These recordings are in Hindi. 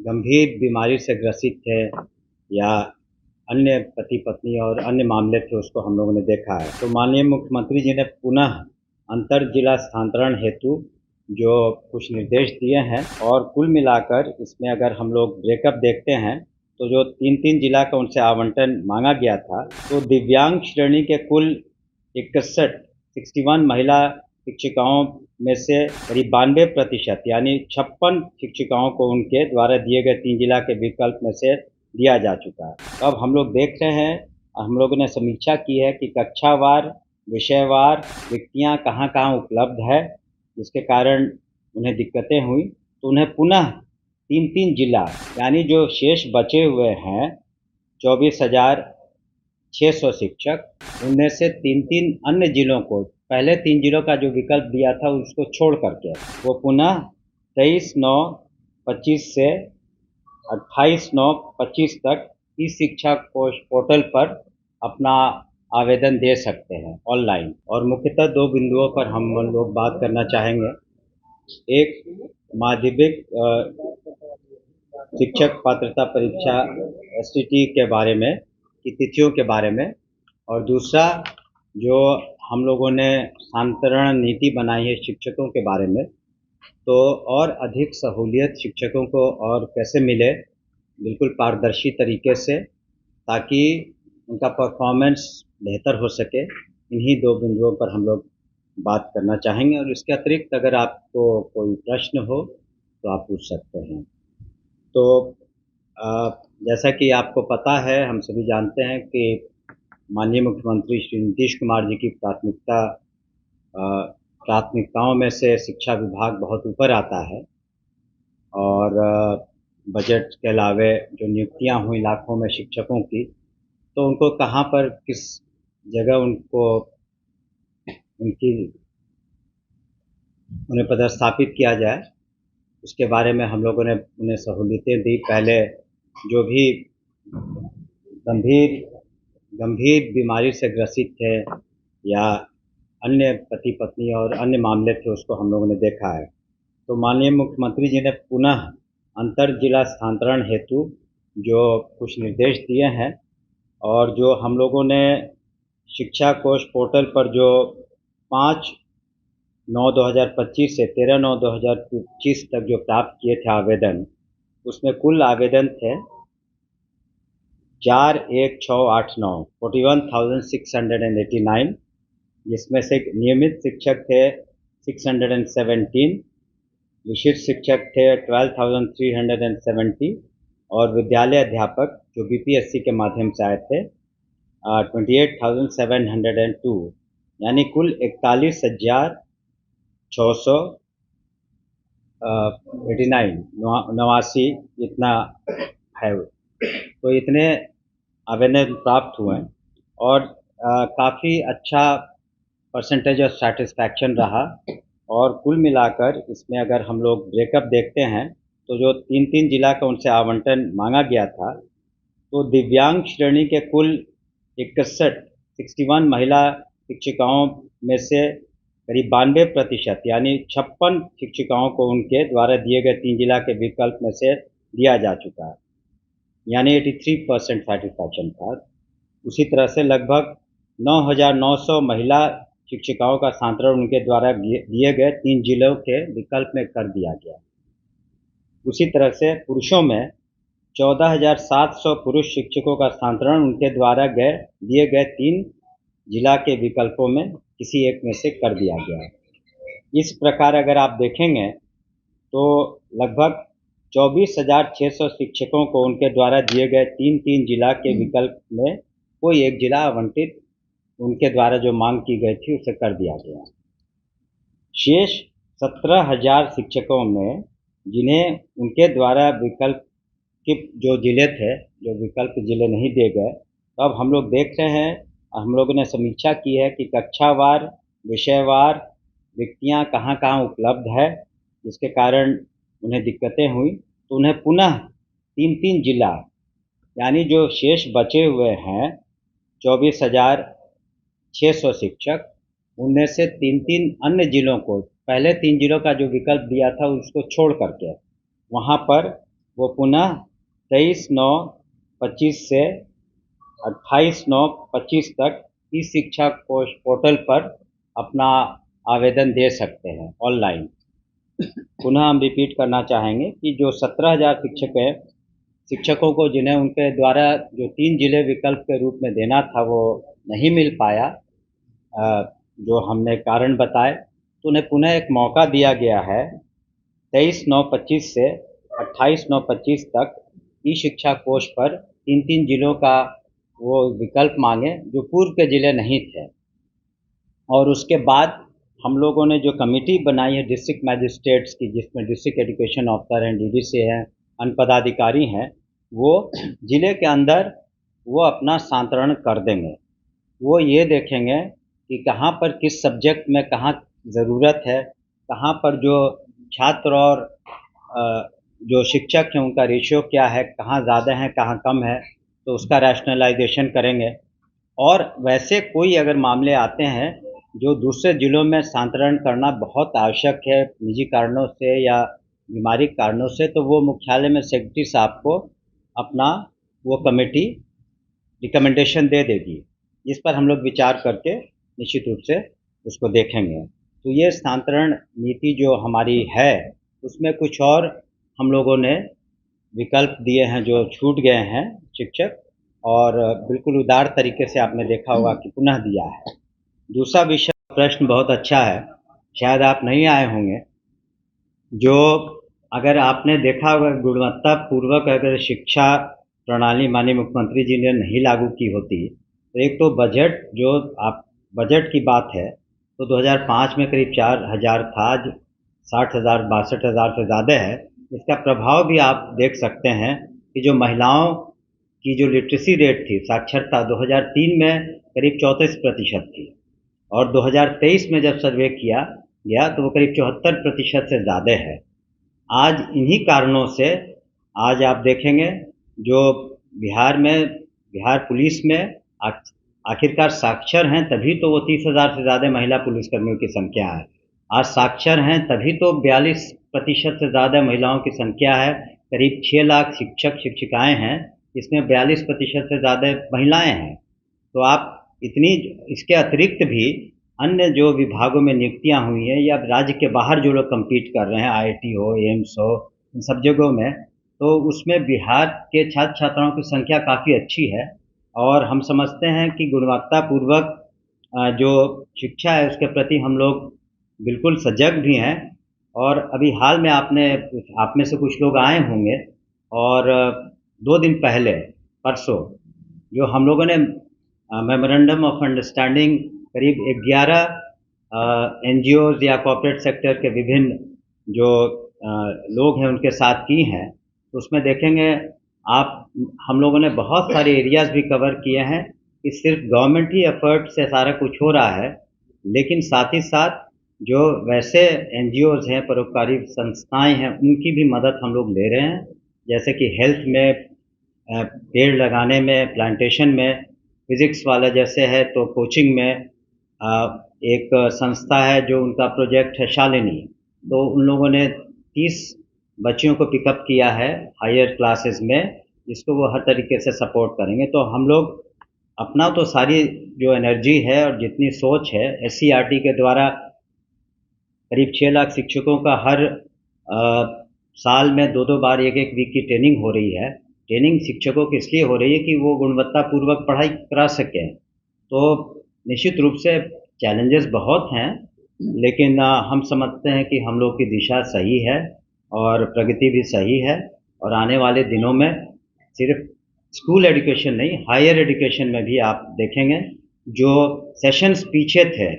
गंभीर बीमारी से ग्रसित थे या अन्य पति पत्नी और अन्य मामले थे, उसको हम लोगों ने देखा है। तो माननीय मुख्यमंत्री जी ने पुनः अंतर जिला स्थानांतरण हेतु जो कुछ निर्देश दिए हैं, और कुल मिलाकर इसमें अगर हम लोग ब्रेकअप देखते हैं तो जो 3-3 जिला का उनसे आवंटन मांगा गया था, तो दिव्यांग श्रेणी के कुल 61 महिला शिक्षिकाओं में से करीब 92% यानी 56 शिक्षिकाओं को उनके द्वारा दिए गए 3 जिला के विकल्प में से दिया जा चुका है। तो अब हम लोग देख रहे हैं, हम लोगों ने समीक्षा की है कि कक्षावार, विषयवार रिक्तियाँ कहाँ कहाँ उपलब्ध है, जिसके कारण उन्हें दिक्कतें हुई। तो उन्हें पुनः 3-3 जिला यानी जो शेष बचे हुए हैं 24,600 शिक्षक, उनमें से 3-3 अन्य जिलों को, पहले 3 जिलों का जो विकल्प दिया था उसको छोड़ करके वो पुनः 23/9/25 से 28/9/25 तक ई शिक्षा कोश पोर्टल पर अपना आवेदन दे सकते हैं ऑनलाइन। और मुख्यतः 2 बिंदुओं पर हम लोग बात करना चाहेंगे। एक, माध्यमिक शिक्षक पात्रता परीक्षा एसटीटी के बारे में, की तिथियों के बारे में, और दूसरा जो हम लोगों ने स्थानांतरण नीति बनाई है शिक्षकों के बारे में, तो और अधिक सहूलियत शिक्षकों को और कैसे मिले बिल्कुल पारदर्शी तरीके से, ताकि उनका परफॉर्मेंस बेहतर हो सके। इन्हीं 2 बिंदुओं पर हम लोग बात करना चाहेंगे, और इसके अतिरिक्त अगर आपको कोई प्रश्न हो तो आप पूछ सकते हैं। तो जैसा कि आपको पता है, हम सभी जानते हैं कि माननीय मुख्यमंत्री श्री नीतीश कुमार जी की प्राथमिकताओं में से शिक्षा विभाग बहुत ऊपर आता है। और बजट के अलावे जो नियुक्तियां हुई लाखों में शिक्षकों की, तो उनको कहाँ पर किस जगह उन्हें पदस्थापित किया जाए, उसके बारे में हम लोगों ने उन्हें सहूलियतें दी। पहले जो भी गंभीर गंभीर बीमारी से ग्रसित थे या अन्य पति पत्नी और अन्य मामले थे, उसको हम लोगों ने देखा है। तो माननीय मुख्यमंत्री जी ने पुनः अंतर जिला स्थानांतरण हेतु जो कुछ निर्देश दिए हैं, और जो हम लोगों ने शिक्षा कोश पोर्टल पर जो 5/9/2025 से 13/9/2025 तक जो प्राप्त किए थे आवेदन, उसमें कुल आवेदन थे 41689 41,689, जिसमें से नियमित शिक्षक थे 617, विशिष्ट शिक्षक थे 12,370, और विद्यालय अध्यापक जो बीपीएससी के माध्यम से आए थे 28,702, यानी कुल 89 इतना है। तो इतने आवेदन प्राप्त हुए, और काफ़ी अच्छा परसेंटेज ऑफ सेटिस्फैक्शन रहा। और कुल मिलाकर इसमें अगर हम लोग ब्रेकअप देखते हैं, तो जो 3-3 जिला का उनसे आवंटन मांगा गया था, तो दिव्यांग श्रेणी के कुल 61 महिला शिक्षिकाओं में से करीब 92% यानी 56 शिक्षिकाओं को उनके द्वारा दिए गए 3 जिला के विकल्प में से दिया जा चुका है, यानी 83% सेटिस्फैक्शन था। उसी तरह से लगभग 9,900 महिला शिक्षिकाओं का स्थानांतरण उनके द्वारा दिए गए 3 जिलों के विकल्प में कर दिया गया। उसी तरह से पुरुषों में 14,700 पुरुष शिक्षकों का स्थानांतरण उनके द्वारा दिए गए 3 जिला के विकल्पों में किसी एक में से कर दिया गया। इस प्रकार अगर आप देखेंगे तो लगभग 24,600 शिक्षकों को उनके द्वारा दिए गए 3-3 जिला के विकल्प में कोई एक जिला आवंटित उनके द्वारा जो मांग की गई थी उसे कर दिया गया। शेष 17,000 शिक्षकों में जिन्हें उनके द्वारा विकल्प के जो जिले थे, जो विकल्प जिले नहीं दिए गए, तो अब हम लोग देख रहे हैं, हम लोगों ने समीक्षा की है कि कक्षावार, विषयवार रिक्तियाँ कहाँ कहाँ उपलब्ध है, जिसके कारण उन्हें दिक्कतें हुई। तो उन्हें पुनः 3-3 जिला यानी जो शेष बचे हुए हैं 24,600 शिक्षक, उनमें से 3-3 अन्य जिलों को, पहले 3 जिलों का जो विकल्प दिया था उसको छोड़ करके वहाँ पर वो पुनः 23/9/25 से 28/9/25 तक ई शिक्षा कोश पोर्टल पर अपना आवेदन दे सकते हैं ऑनलाइन। पुनः हम रिपीट करना चाहेंगे कि जो 17,000 शिक्षक हैं, शिक्षकों को जिन्हें उनके द्वारा जो 3 जिले विकल्प के रूप में देना था वो नहीं मिल पाया, जो हमने कारण बताए, तो उन्हें पुनः एक मौका दिया गया है 23/9/25 से 28/9/25 तक ई शिक्षा कोष पर 3-3 जिलों का वो विकल्प मांगे जो पूर्व के जिले नहीं थे। और उसके बाद हम लोगों ने जो कमेटी बनाई है डिस्ट्रिक्ट मैजिस्ट्रेट्स की, जिसमें डिस्ट्रिक्ट एजुकेशन ऑफिसर हैं, डीडीसी हैं, अन्य पदाधिकारी हैं, वो ज़िले के अंदर वो अपना सांत्रण कर देंगे। वो ये देखेंगे कि कहाँ पर किस सब्जेक्ट में कहाँ ज़रूरत है, कहाँ पर जो छात्र और जो शिक्षक हैं उनका रेशियो क्या है, कहाँ ज़्यादा है कहाँ कम है, तो उसका रैशनलाइजेशन करेंगे। और वैसे कोई अगर मामले आते हैं जो दूसरे ज़िलों में स्थानांतरण करना बहुत आवश्यक है निजी कारणों से या बीमारी कारणों से, तो वो मुख्यालय में सेक्रेटरी साहब को अपना वो कमेटी रिकमेंडेशन दे देगी, जिस पर हम लोग विचार करके निश्चित रूप से उसको देखेंगे। तो ये स्थानांतरण नीति जो हमारी है उसमें कुछ और हम लोगों ने विकल्प दिए हैं जो छूट गए हैं शिक्षक, और बिल्कुल उदार तरीके से आपने देखा होगा कि पुनः दिया है। दूसरा विषय प्रश्न बहुत अच्छा है, शायद आप नहीं आए होंगे। जो अगर आपने देखा होगा गुणवत्तापूर्वक अगर शिक्षा प्रणाली माननीय मुख्यमंत्री जी ने नहीं लागू की होती, तो एक तो बजट जो आप बजट की बात है तो 2005 में करीब 4,000 था, आज 60,000 62,000 से ज़्यादा है। इसका प्रभाव भी आप देख सकते हैं कि जो महिलाओं की जो लिटरेसी रेट थी, साक्षरता 2003 में करीब 34% थी, और 2023 में जब सर्वे किया गया तो वो करीब 74% से ज़्यादा है। आज इन्हीं कारणों से आज आप देखेंगे जो बिहार पुलिस में आखिरकार साक्षर हैं तभी तो वो 30,000 से ज़्यादा महिला पुलिसकर्मियों की संख्या है। आज साक्षर हैं तभी तो 42% से ज़्यादा महिलाओं की संख्या है। करीब 6 लाख शिक्षक शिक्षिकाएं हैं, इसमें 42% से ज़्यादा महिलाएं हैं। तो आप इतनी, इसके अतिरिक्त भी अन्य जो विभागों में नियुक्तियां हुई हैं या राज्य के बाहर जो लोग कम्पीट कर रहे हैं, आईआईटी हो, एम्स हो, इन सब जगहों में, तो उसमें बिहार के छात्र छात्राओं की संख्या काफ़ी अच्छी है। और हम समझते हैं कि गुणवत्तापूर्वक जो शिक्षा है उसके प्रति हम लोग बिल्कुल सजग भी हैं। और अभी हाल में आप में से कुछ लोग आए होंगे, और 2 दिन पहले परसों जो हम लोगों ने मेमोरेंडम ऑफ अंडरस्टैंडिंग करीब 11 एनजीओज़ या कॉर्पोरेट सेक्टर के विभिन्न जो लोग हैं उनके साथ की हैं, तो उसमें देखेंगे आप, हम लोगों ने बहुत सारे एरियाज़ भी कवर किए हैं कि सिर्फ गवर्नमेंट ही एफर्ट से सारा कुछ हो रहा है, लेकिन साथ ही साथ जो वैसे एनजीओज़ हैं, परोपकारी संस्थाएं हैं, उनकी भी मदद हम लोग ले रहे हैं। जैसे कि हेल्थ में पेड़ लगाने में, प्लांटेशन में, फिज़िक्स वाला जैसे है तो कोचिंग में एक संस्था है जो उनका प्रोजेक्ट है शालिनी, तो उन लोगों ने 30 बच्चियों को पिकअप किया है हायर क्लासेस में, जिसको वो हर तरीके से सपोर्ट करेंगे। तो हम लोग अपना तो सारी जो एनर्जी है और जितनी सोच है, एससीईआरटी के द्वारा करीब 6 लाख शिक्षकों का हर साल में 2-2 बार 1-1 वीक की ट्रेनिंग हो रही है। ट्रेनिंग शिक्षकों की इसलिए हो रही है कि वो गुणवत्तापूर्वक पढ़ाई करा सकें। तो निश्चित रूप से चैलेंजेस बहुत हैं, लेकिन हम समझते हैं कि हम लोग की दिशा सही है और प्रगति भी सही है। और आने वाले दिनों में सिर्फ स्कूल एजुकेशन नहीं, हायर एजुकेशन में भी आप देखेंगे जो सेशंस पीछे थे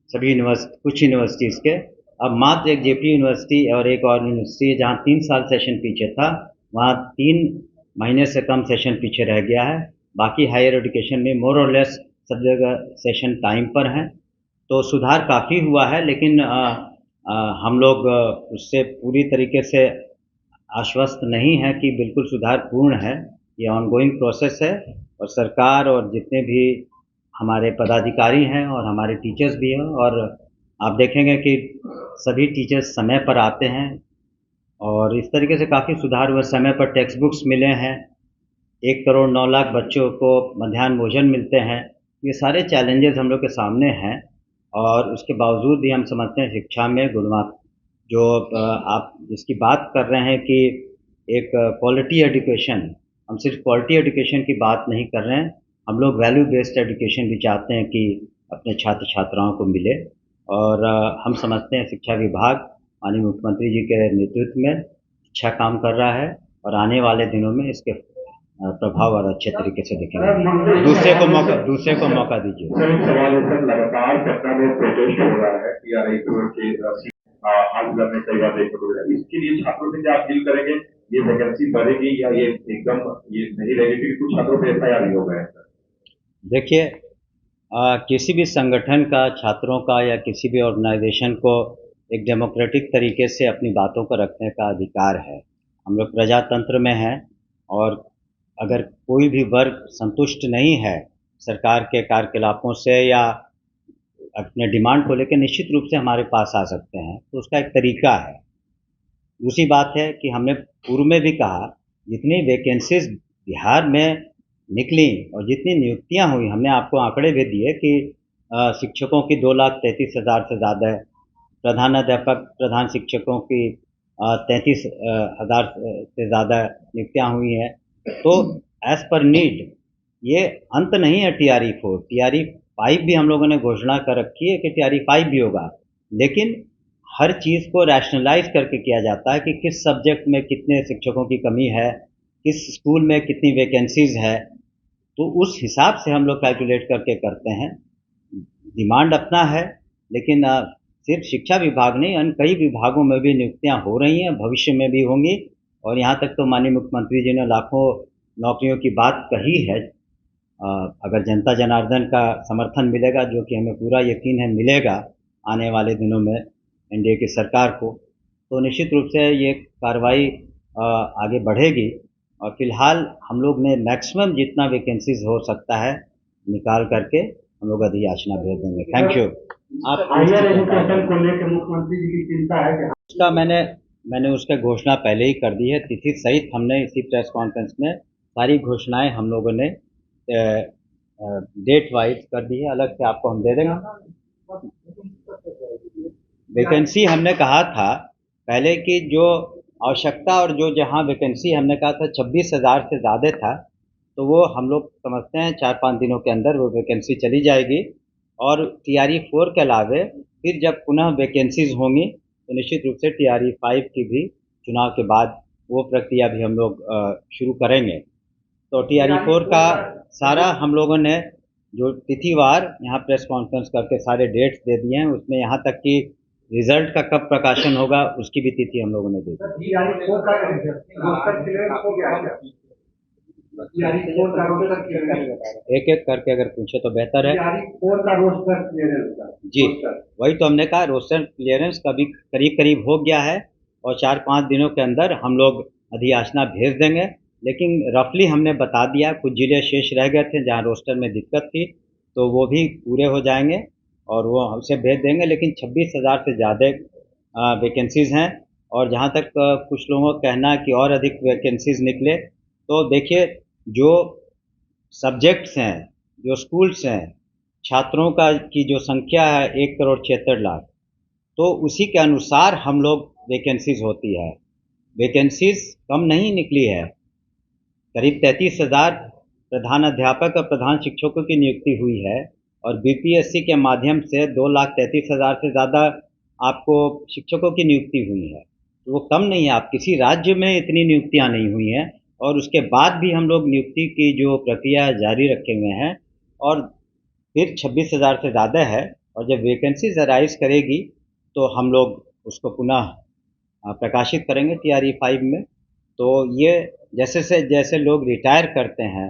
सभी कुछ यूनिवर्सिटीज़ के, अब मात्र एक जेपी यूनिवर्सिटी और एक और यूनिवर्सिटी जहाँ 3 साल सेशन पीछे था, वहाँ 3 महीने से कम सेशन पीछे रह गया है। बाकी हायर एजुकेशन में मोर और लेस सब जगह सेशन टाइम पर हैं। तो सुधार काफ़ी हुआ है, लेकिन हम लोग उससे पूरी तरीके से आश्वस्त नहीं है कि बिल्कुल सुधार पूर्ण है। ये ऑनगोइंग प्रोसेस है, और सरकार और जितने भी हमारे पदाधिकारी हैं और हमारे टीचर्स भी हैं, और आप देखेंगे कि सभी टीचर्स समय पर आते हैं, और इस तरीके से काफ़ी सुधार हुआ। समय पर टेक्स्ट बुक्स मिले हैं, 1 करोड़ 9 लाख बच्चों को मध्याह्न भोजन मिलते हैं। ये सारे चैलेंजेस हम लोग के सामने हैं और उसके बावजूद भी हम समझते हैं शिक्षा में गुणवत्ता जो आप जिसकी बात कर रहे हैं कि एक क्वालिटी एजुकेशन, हम सिर्फ क्वालिटी एजुकेशन की बात नहीं कर रहे हैं, हम लोग वैल्यू बेस्ड एजुकेशन भी चाहते हैं कि अपने छात्र छात्राओं को मिले। और हम समझते हैं शिक्षा विभाग माननीय मुख्यमंत्री जी के नेतृत्व में अच्छा काम कर रहा है और आने वाले दिनों में इसके प्रभाव और अच्छे तरीके से दिखेंगे। दूसरे को मौका दीजिए। सर एक सवाल है सर, लगातार पटना में प्रोटेस्ट हो रहा है टीआरआई के आंदोलन में कई बार देखने को मिला, इसके लिए छात्रों से क्या अपील करेंगे? ये वैकेंसी बढ़ेगी या ये एकदम ये नहीं रहेगी, क्योंकि कुछ छात्रों पे एफआईआर भी हो गए हैं सर? देखिए, किसी भी संगठन का, छात्रों का या किसी भी ऑर्गेनाइजेशन को एक डेमोक्रेटिक तरीके से अपनी बातों को रखने का अधिकार है। हम लोग प्रजातंत्र में हैं और अगर कोई भी वर्ग संतुष्ट नहीं है सरकार के कार्यकलापों से या अपने डिमांड को लेकर, निश्चित रूप से हमारे पास आ सकते हैं, तो उसका एक तरीका है। दूसरी बात है कि हमने पूर्व में भी कहा, जितनी वैकेंसीज बिहार में निकली और जितनी नियुक्तियां हुई, हमने आपको आंकड़े भी दिए कि शिक्षकों की 2,33,000 से ज़्यादा है, प्रधानाध्यापक प्रधान शिक्षकों की 33,000 से ज़्यादा नियुक्तियां हुई हैं। तो एज पर नीड ये अंत नहीं है। TRE 4 TRE 5 भी हम लोगों ने घोषणा कर रखी है कि TRE 5 भी होगा, लेकिन हर चीज़ को रैशनलाइज करके किया जाता है कि किस सब्जेक्ट में कितने शिक्षकों की कमी है, किस स्कूल में कितनी वैकेंसीज है, तो उस हिसाब से हम लोग कैलकुलेट करके करते हैं। डिमांड अपना है, लेकिन सिर्फ शिक्षा विभाग नहीं, अन्य कई विभागों में भी नियुक्तियां हो रही हैं, भविष्य में भी होंगी। और यहाँ तक तो माननीय मुख्यमंत्री जी ने लाखों नौकरियों की बात कही है। अगर जनता जनार्दन का समर्थन मिलेगा, जो कि हमें पूरा यकीन है मिलेगा आने वाले दिनों में एनडीए की सरकार को, तो निश्चित रूप से ये कार्रवाई आगे बढ़ेगी। और फिलहाल हम लोग ने मैक्सिमम जितना वैकेंसीज हो सकता है निकाल करके हम लोग अधियाचना भेज देंगे। Thank you. आप हायर एजुकेशन को लेकर मुख्यमंत्री जी की चिंता है कि उसका मैंने उसका घोषणा पहले ही कर दी है, तिथि सहित हमने इसी प्रेस कॉन्फ्रेंस में सारी घोषणाएं हम लोगों ने डेट वाइज कर दी है। अलग से आपको हम दे देंगे। वैकेंसी हमने कहा था पहले कि जो आवश्यकता और जो जहां वैकेंसी हमने कहा था 26,000 से ज़्यादा था, तो वो हम लोग समझते हैं 4-5 दिनों के अंदर वो वैकेंसी चली जाएगी। और TRE 4 के अलावे फिर जब पुनः वैकेंसीज होंगी तो निश्चित रूप से TRE 5 की भी चुनाव के बाद वो प्रक्रिया भी हम लोग शुरू करेंगे। तो TRE 4 का सारा हम लोगों ने जो तिथिवार यहाँ प्रेस कॉन्फ्रेंस करके सारे डेट्स दे दिए हैं, उसमें यहाँ तक कि रिजल्ट का कब प्रकाशन होगा उसकी भी तिथि हम लोगों ने दे दी। एक एक करके अगर पूछे तो बेहतर है। जी, वही तो हमने कहा, रोस्टर क्लियरेंस कभी करीब करीब हो गया है और 4-5 दिनों के अंदर हम लोग अधियाचना भेज देंगे। लेकिन रफली हमने बता दिया, कुछ जिले शेष रह गए थे जहाँ रोस्टर में दिक्कत थी, तो वो भी पूरे हो जाएंगे और वो हमसे भेज देंगे। लेकिन 26,000 से ज़्यादा वैकेंसीज़ हैं और जहाँ तक कुछ लोगों का कहना है कि और अधिक वैकेंसीज़ निकले, तो देखिए जो सब्जेक्ट्स हैं, जो स्कूल्स हैं, छात्रों का की जो संख्या है 1,76,00,000, तो उसी के अनुसार हम लोग वैकेंसीज होती है। वैकेंसीज कम नहीं निकली है, करीब 33,000 प्रधान अध्यापक और प्रधान शिक्षकों की नियुक्ति हुई है और BPSC के माध्यम से 2,33,000 से ज़्यादा आपको शिक्षकों की नियुक्ति हुई है। तो वो कम नहीं है, आप किसी राज्य में इतनी नियुक्तियां नहीं हुई हैं। और उसके बाद भी हम लोग नियुक्ति की जो प्रक्रिया जारी रखे हुए हैं और फिर 26,000 से ज़्यादा है। और जब वैकेंसीज अराइज करेगी तो हम लोग उसको पुनः प्रकाशित करेंगे TRE 5 में। तो ये जैसे से जैसे लोग रिटायर करते हैं,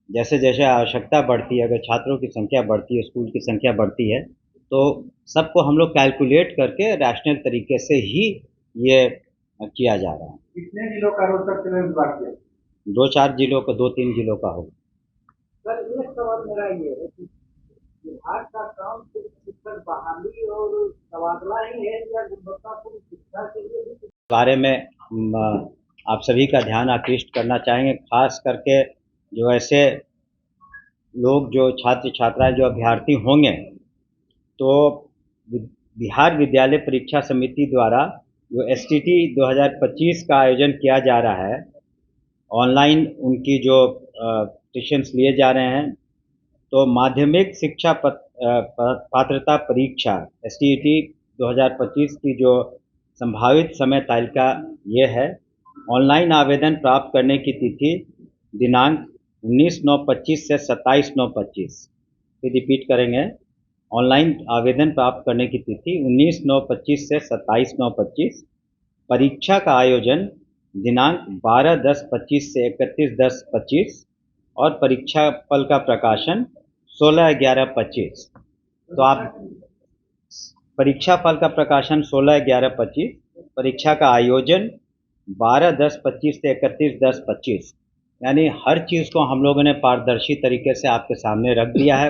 जैसे जैसे आवश्यकता बढ़ती है, अगर छात्रों की संख्या बढ़ती है, स्कूल की संख्या बढ़ती है, तो सबको हम लोग कैलकुलेट करके रैशनल तरीके से ही ये किया जा रहा है। कितने जिलों का रोस्टर क्लियरेंस बाकी है? 2-4 जिलों का, 2-3 जिलों का होगा। सर एक सवाल मेरा ये है कि बिहार का काम सिर्फ शिक्षक बहाली और तबादला ही है या गुणवत्तापूर्ण शिक्षा के लिए भी बारे में आप सभी का ध्यान आकृष्ट करना चाहेंगे, खास करके जो ऐसे लोग जो छात्र छात्राएं जो अभ्यर्थी होंगे, तो बिहार विद्यालय परीक्षा समिति द्वारा जो एसटीटी 2025 का आयोजन किया जा रहा है, ऑनलाइन उनकी जो सेशंस लिए जा रहे हैं, तो माध्यमिक शिक्षा पात्रता परीक्षा एसटीईटी 2025 की जो संभावित समय तालिका ये है। ऑनलाइन आवेदन प्राप्त करने की तिथि दिनांक 19/9/25 से 27/9/25। फिर रिपीट करेंगे, ऑनलाइन आवेदन प्राप्त करने की तिथि 19/9/25 से 27/9/25। परीक्षा का आयोजन दिनांक 12/10/25 से 31/10/25 और परीक्षा फल का प्रकाशन 16/11/25। तो आप परीक्षा फल का प्रकाशन 16/11/25, परीक्षा का आयोजन 12/10/25 से 31/10/25, यानी हर चीज़ को हम लोगों ने पारदर्शी तरीके से आपके सामने रख दिया है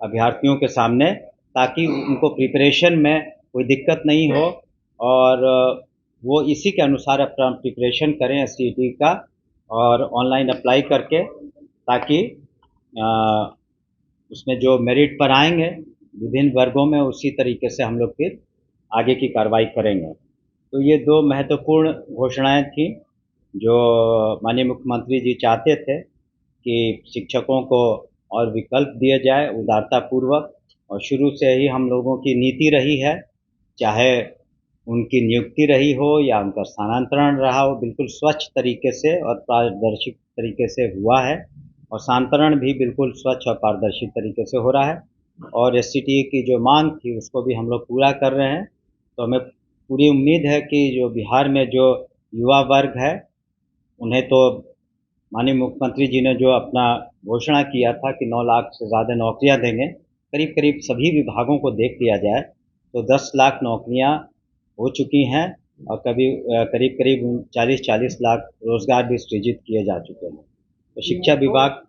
अभ्यर्थियों के सामने, ताकि उनको प्रिपरेशन में कोई दिक्कत नहीं हो और वो इसी के अनुसार अपना प्रिपरेशन करें एसटीईटी का और ऑनलाइन अप्लाई करके, ताकि उसमें जो मेरिट पर आएंगे विभिन्न वर्गों में, उसी तरीके से हम लोग फिर आगे की कार्रवाई करेंगे। तो ये दो महत्वपूर्ण घोषणाएं थी जो माननीय मुख्यमंत्री जी चाहते थे कि शिक्षकों को और विकल्प दिए जाए उदारतापूर्वक, और शुरू से ही हम लोगों की नीति रही है, चाहे उनकी नियुक्ति रही हो या उनका स्थानांतरण रहा हो, बिल्कुल स्वच्छ तरीके से और पारदर्शी तरीके से हुआ है, और स्थानांतरण भी बिल्कुल स्वच्छ और पारदर्शी तरीके से हो रहा है। और एसटीटी की जो मांग थी उसको भी हम लोग पूरा कर रहे हैं। तो हमें पूरी उम्मीद है कि जो बिहार में जो युवा वर्ग है उन्हें, तो माननीय मुख्यमंत्री जी ने जो अपना घोषणा किया था कि 9 लाख से ज़्यादा नौकरियां देंगे, करीब करीब सभी विभागों को देख लिया जाए तो 10 लाख नौकरियां हो चुकी हैं और करीब करीब 40 लाख रोजगार भी सृजित किए जा चुके हैं। तो शिक्षा विभाग,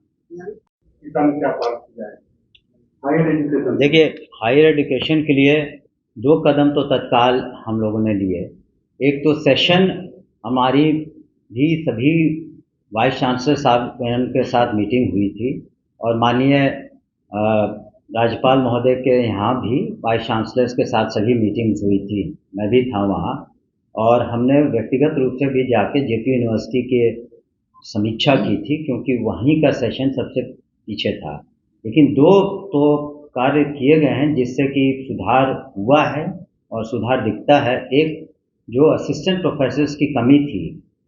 देखिए, हायर एजुकेशन के लिए 2 कदम तो तत्काल हम लोगों ने लिए। एक तो सेशन हमारी भी सभी वाइस चांसलर साहब के साथ मीटिंग हुई थी और माननीय राज्यपाल महोदय के यहाँ भी वाइस चांसलर्स के साथ सभी मीटिंग्स हुई थी, मैं भी था वहाँ, और हमने व्यक्तिगत रूप से भी जाके जेपी यूनिवर्सिटी की समीक्षा की थी, क्योंकि वहीं का सेशन सबसे पीछे था। लेकिन 2 तो कार्य किए गए हैं जिससे कि सुधार हुआ है और सुधार दिखता है। एक, जो असिस्टेंट प्रोफेसर्स की कमी थी,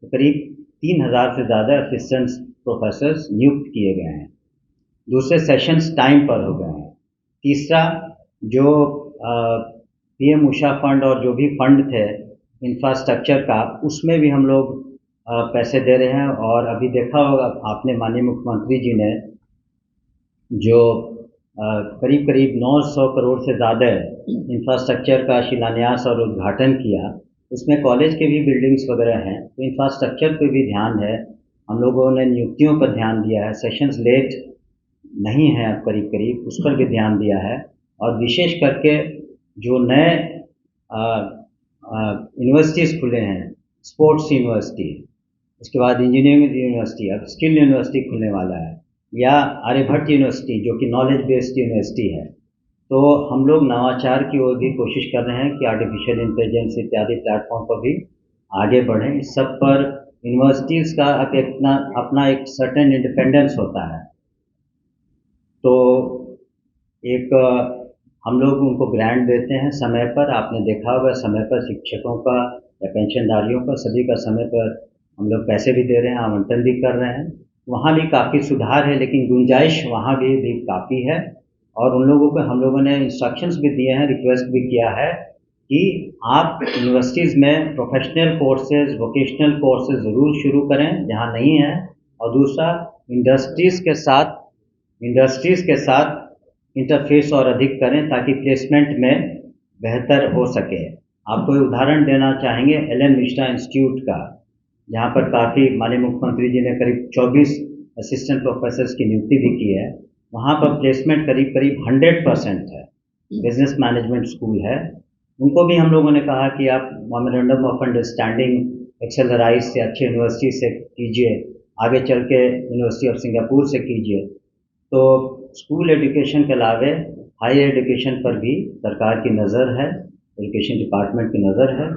तो करीब 3000 से ज़्यादा असिस्टेंट प्रोफेसर्स नियुक्त किए गए हैं। दूसरे, सेशंस टाइम पर हो गए हैं। तीसरा, जो पीएम उषा फंड और जो भी फंड थे इंफ्रास्ट्रक्चर का, उसमें भी हम लोग पैसे दे रहे हैं। और अभी देखा होगा आपने, माननीय मुख्यमंत्री जी ने जो करीब करीब 900 करोड़ से ज़्यादा इंफ्रास्ट्रक्चर का शिलान्यास और उद्घाटन किया, उसमें कॉलेज के भी बिल्डिंग्स वगैरह हैं, तो इंफ्रास्ट्रक्चर पे भी ध्यान है। हम लोगों ने नियुक्तियों पर ध्यान दिया है, सेशंस लेट नहीं है अब करीब करीब, उस पर भी ध्यान दिया है। और विशेष करके जो नए यूनिवर्सिटीज़ खुले हैं, स्पोर्ट्स यूनिवर्सिटी, उसके बाद इंजीनियरिंग यूनिवर्सिटी, अब स्किल यूनिवर्सिटी खुलने वाला है, या आर्यभट्ट यूनिवर्सिटी जो कि नॉलेज बेस्ड यूनिवर्सिटी है। तो हम लोग नवाचार की ओर भी कोशिश कर रहे हैं कि आर्टिफिशियल इंटेलिजेंस इत्यादि प्लेटफॉर्म पर भी आगे बढ़ें। इस सब पर यूनिवर्सिटीज़ का अपना एक सर्टेन इंडिपेंडेंस होता है। तो एक हम लोग उनको ग्रांट देते हैं समय पर, आपने देखा होगा समय पर शिक्षकों का या पेंशनधारियों का, सभी का समय पर हम लोग पैसे भी दे रहे हैं, आवंटन भी कर रहे हैं। वहाँ भी काफ़ी सुधार है, लेकिन गुंजाइश वहाँ भी काफ़ी है। और उन लोगों को हम लोगों ने इंस्ट्रक्शंस भी दिए हैं, रिक्वेस्ट भी किया है कि आप यूनिवर्सिटीज़ में प्रोफेशनल कोर्सेज, वोकेशनल कोर्सेज ज़रूर शुरू करें जहाँ नहीं है। और दूसरा, इंडस्ट्रीज़ के साथ इंटरफेस और अधिक करें ताकि प्लेसमेंट में बेहतर हो सके। आपको उदाहरण देना चाहेंगे LN मिश्रा इंस्टीट्यूट का, जहाँ पर काफ़ी माननीय मुख्यमंत्री जी ने करीब 24 असिस्टेंट प्रोफेसर्स की नियुक्ति भी की है। वहाँ पर प्लेसमेंट करीब 100% है। बिजनेस मैनेजमेंट स्कूल है, उनको भी हम लोगों ने कहा कि आप मेमोरेंडम ऑफ अंडरस्टैंडिंग एक्सेलराइज से, अच्छी यूनिवर्सिटी से कीजिए, आगे चल के यूनिवर्सिटी ऑफ सिंगापुर से कीजिए। तो स्कूल एजुकेशन के अलावे हायर एजुकेशन पर भी सरकार की नज़र है, एजुकेशन डिपार्टमेंट की नज़र है,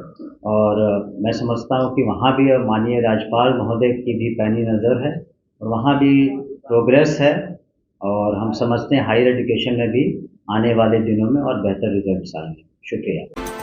और मैं समझता हूँ कि वहाँ भी माननीय राज्यपाल महोदय की भी पैनी नज़र है और वहाँ भी प्रोग्रेस है, और हम समझते हैं हायर एजुकेशन में भी आने वाले दिनों में और बेहतर रिजल्ट्स आएंगे। शुक्रिया।